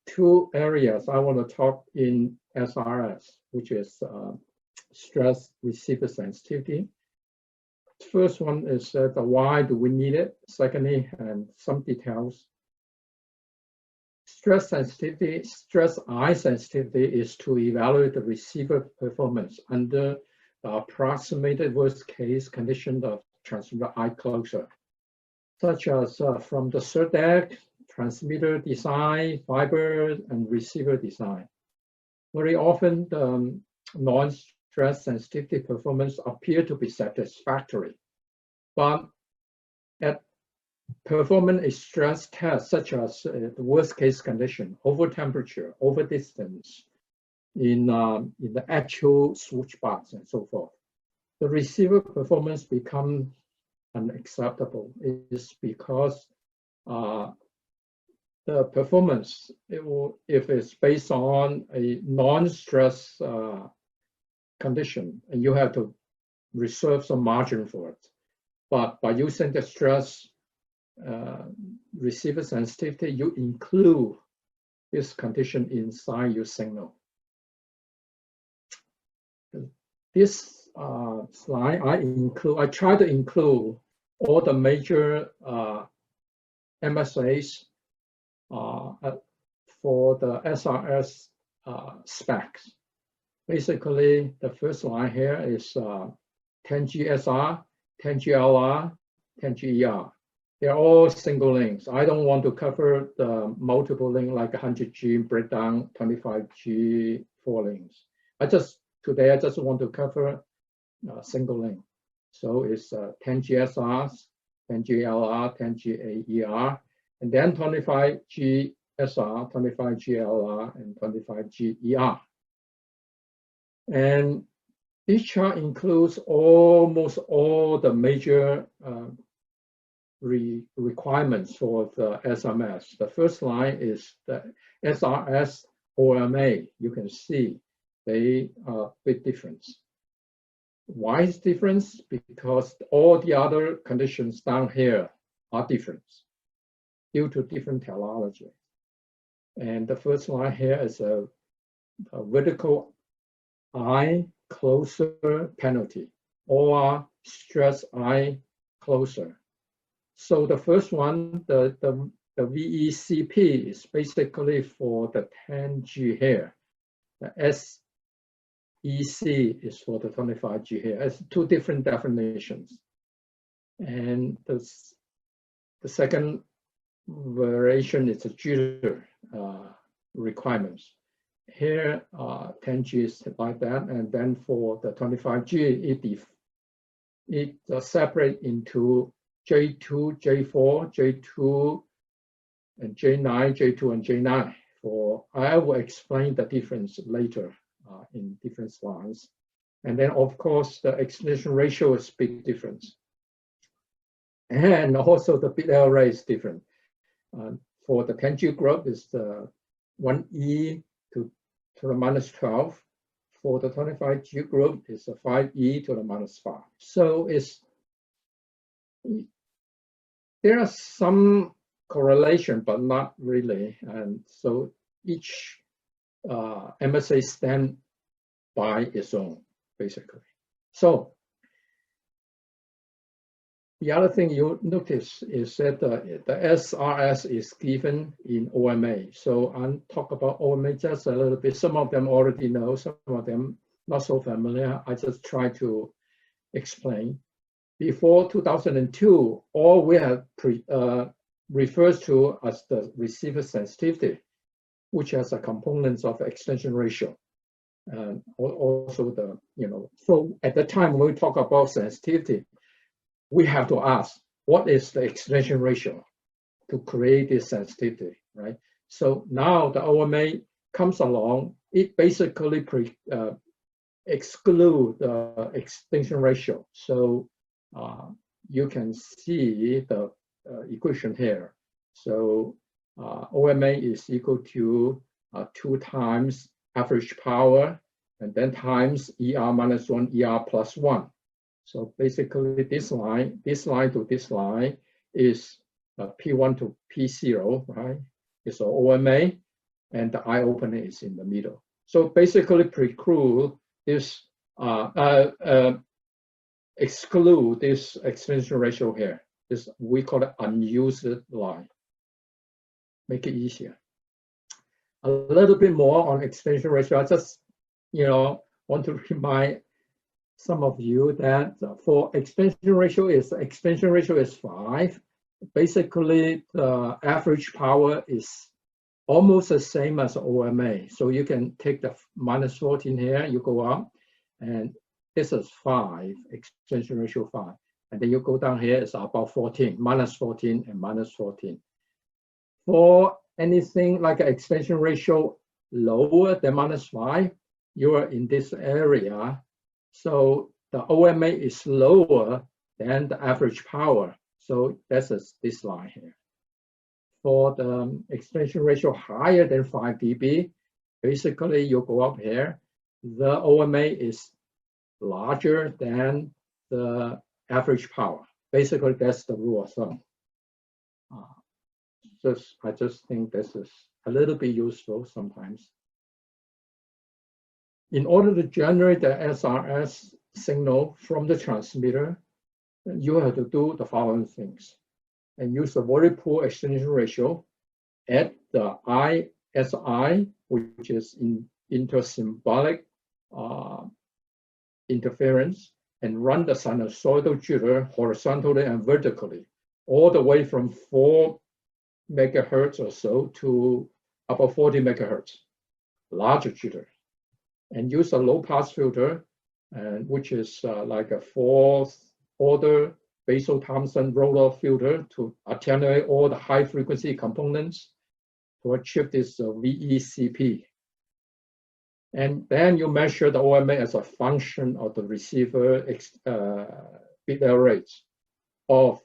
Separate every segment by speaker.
Speaker 1: two areas I want to talk in SRS, which is stress receiver sensitivity. First one is why do we need it? Secondly, and some details. Stress sensitivity, stress eye sensitivity is to evaluate the receiver performance under the approximated worst case condition of transmitter eye closure, such as from the SERDEC, transmitter design, fiber, and receiver design. Very often, the non-stress sensitivity performance appear to be satisfactory, but at performing a stress test, such as the worst case condition, over temperature, over distance, in the actual switch box and so forth, the receiver performance become unacceptable. It is because the performance, if it's based on a non-stress condition, and you have to reserve some margin for it. But by using the stress receiver sensitivity, you include this condition inside your signal. This slide, I try to include all the major MSAs for the SRS specs. Basically, the first line here is 10G-SR, 10G-LR, 10G-ER. They're all single links. I don't want to cover the multiple link like 100G breakdown, 25G 4 links. Today I just want to cover single link. So it's 10G-SR, 10G-LR, 10G-ER, and then 25G-SR, 25G-LR, and 25G-ER. And this chart includes almost all the major requirements for the SMS. The first line is the SRS OMA. You can see they are a bit different. Why is difference? Because all the other conditions down here are different due to different technology. And the first line here is a vertical eye closer penalty, or stress eye closer. So the first one, the VECP is basically for the 10G here. The SEC is for the 25G here. It's two different definitions. And the second variation is a jitter requirements. Here, 10G is like that, and then for the 25G, it separates into J2, J4, J2, and J9, J2, and J9. I will explain the difference later in different slides. And then, of course, the extension ratio is big difference. And also the bit error rate is different. For the 10G group, it's the 1E to the minus 12. For the 25G group, it's a 5E to the minus 5. So there are some correlation, but not really. And so each MSA stands by its own, basically. So the other thing you notice is that the SRS is given in OMA. So I'll talk about OMA just a little bit. Some of them already know, some of them not so familiar. I just try to explain. Before 2002, all we have refers to as the receiver sensitivity, which has a components of extension ratio. And also the, so at the time when we talk about sensitivity, we have to ask, what is the extension ratio to create this sensitivity, right? So now the OMA comes along, it basically exclude the extension ratio. So you can see the equation here. So OMA is equal to 2 times average power, and then times ER minus 1, ER plus 1. So basically this line to this line is P1 to P0, right? It's OMA. and the eye opening is in the middle. So basically preclude this, exclude this expansion ratio here. This, we call it unused line. Make it easier. A little bit more on expansion ratio. I just, want to remind some of you that for expansion ratio is 5. Basically, the average power is almost the same as OMA. So you can take the -14 here, you go up, and this is 5, expansion ratio 5. And then you go down here, it's about 14, -14 and -14. For anything like an expansion ratio lower than -5, you are in this area. So the OMA is lower than the average power. So that's this line here. For the expansion ratio higher than 5 dB, basically you go up here, the OMA is larger than the average power. Basically, that's the rule of thumb. I just think this is a little bit useful sometimes. In order to generate the SRS signal from the transmitter, you have to do the following things and use a very poor extension ratio at the ISI, which is in intersymbolic interference, and run the sinusoidal jitter horizontally and vertically, all the way from 4 megahertz or so to about 40 megahertz, larger jitter. And use a low-pass filter, which is like a 4th order Basel-Thomson roll-off filter to attenuate all the high-frequency components to achieve this VECP. And then you measure the OMA as a function of the receiver bit error rates of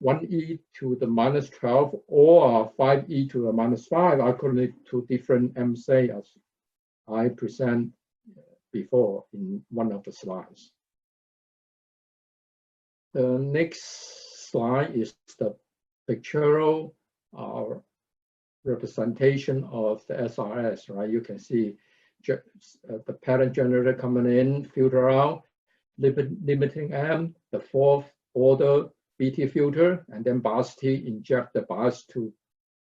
Speaker 1: 1e to the -12 or 5e to the -5 according to different MSAs as I present before in one of the slides. The next slide is the pictorial representation of the SRS, right? You can see the pattern generator coming in, filter out, limiting M, the 4th order BT filter, and then bias T inject the bias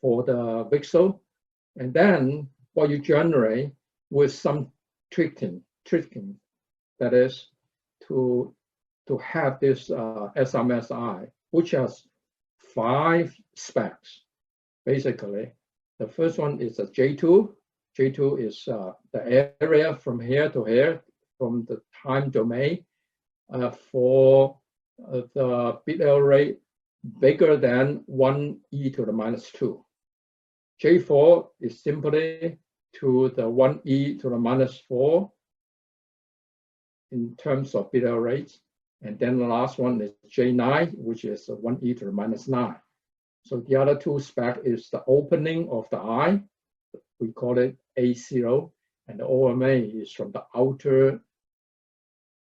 Speaker 1: for the VCSEL. And then what you generate with some tricking, that is to have this SMSI, which has 5 specs. Basically, the first one is a J2. J2 is the area from here to here, from the time domain for the bit error rate bigger than 1e to the -2. J4 is simply to the 1e to the -4 in terms of bit error rates. And then the last one is J9, which is 1e to the -9. So the other 2 spec is the opening of the eye. We call it A0, and the OMA is from the outer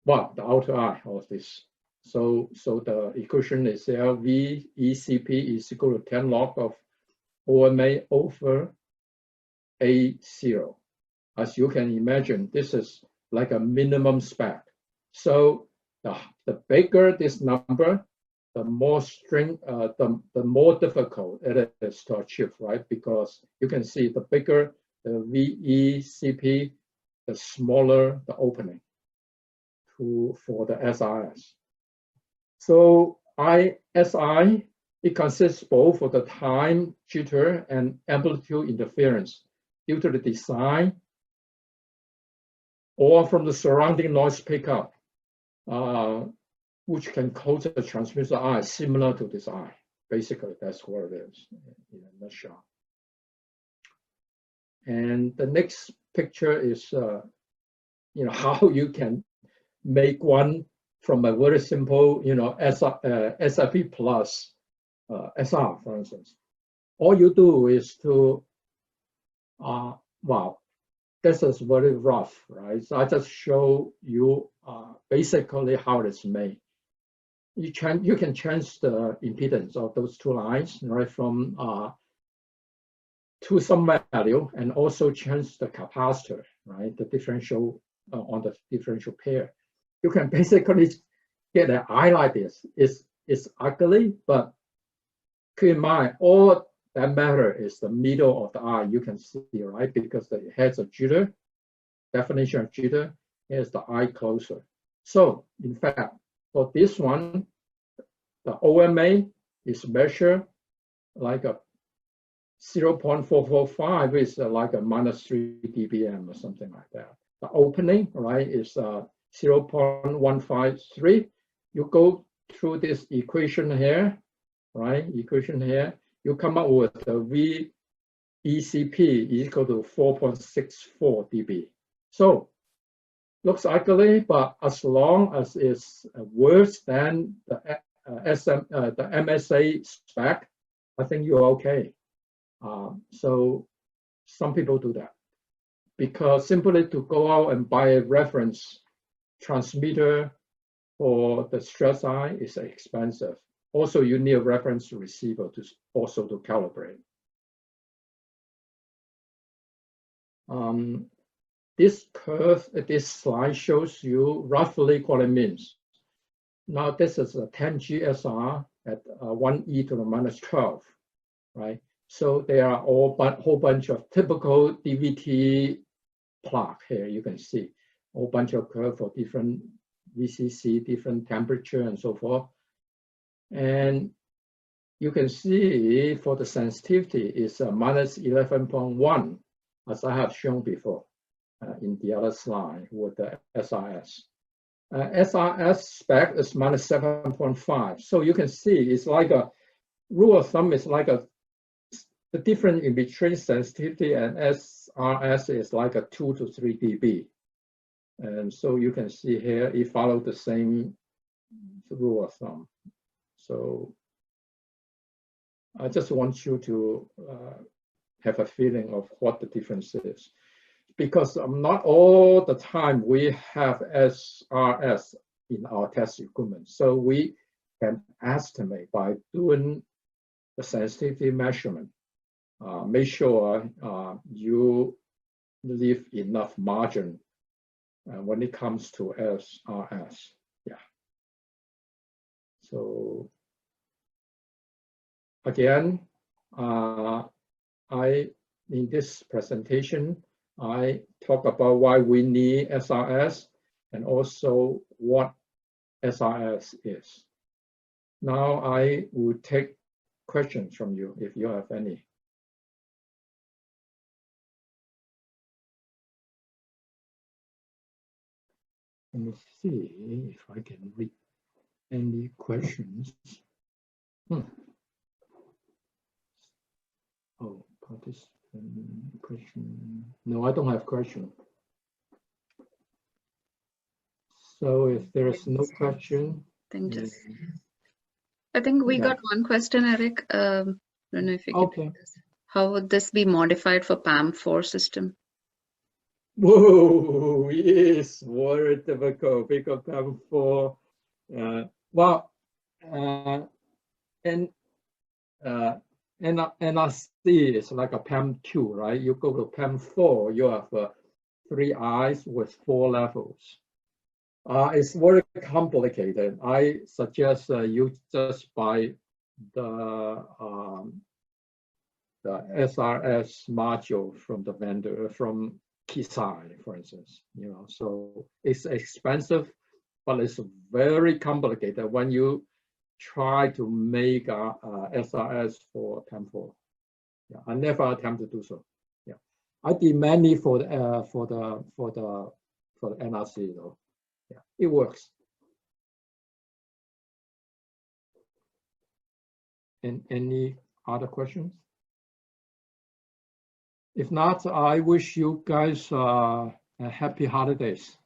Speaker 1: eye of this. So the equation is there, VECP is equal to 10 log of OMA over A0. As you can imagine, this is like a minimum spec. So the bigger this number, the more the more difficult it is to achieve, right? Because you can see the bigger the VECP, the smaller the opening for the SRS. So ISI, it consists both of the time jitter and amplitude interference due to the design or from the surrounding noise pickup, which can cause a transmitter eye similar to this eye. Basically, that's what it is in a nutshell. And the next picture is, how you can make one from a very simple, SFV plus SR, for instance. All you do is to, this is very rough, right? So I just show you basically how it's made. You can change the impedance of those 2 lines, right? From to some value and also change the capacitor, right? The differential on the differential pair. You can basically get an eye like this. It's ugly, but keep in mind, all that matter is the middle of the eye. You can see, right? Because it has a jitter, definition of jitter. Here's the eye closer. So in fact, for this one, the OMA is measured like a 0.445 is like a -3 dBm or something like that. The opening, right, is 0.153. You go through this equation here, right? Equation here, you come up with the VECP equal to 4.64 dB. So looks ugly, but as long as it's worse than the MSA spec, I think you're okay. So some people do that because simply to go out and buy a reference transmitter for the stress eye is expensive. Also, you need a reference receiver to also to calibrate. This curve, this slide shows you roughly what it means. Now this is a 10 GSR at 1e to the -12, right? So there are a whole bunch of typical DVT plot here. You can see a whole bunch of curve for different VCC, different temperature and so forth. And you can see for the sensitivity is -11.1, as I have shown before in the other slide with the SRS. SRS spec is -7.5. So you can see it's like a rule of thumb is like the difference in between sensitivity and SRS is like a 2 to 3 dB. And so you can see here, it follows the same rule of thumb. So I just want you to have a feeling of what the difference is. Because not all the time we have SRS in our test equipment. So we can estimate by doing the sensitivity measurement. Make sure you leave enough margin when it comes to SRS. Yeah. So again, in this presentation, I talk about why we need SRS and also what SRS is. Now I will take questions from you if you have any. Let me see if I can read any questions. Oh, participant question. No, I don't have question. So if there is no question,
Speaker 2: I think we got one question, Eric. I don't know if you can. How would this be modified for PAM4 system?
Speaker 1: Whoa, it's very difficult because PAM4, NRC is like a PAM2, right? You go to PAM4, you have 3 eyes with 4 levels. It's very complicated. I suggest you just buy the SRS module from the vendor, from Kisai, for instance. So it's expensive, but it's very complicated when you try to make a SRS for PAM4. Yeah, I never attempt to do so. Yeah, I did many for the NRC though. Yeah, it works. And any other questions? If not, I wish you guys happy holidays.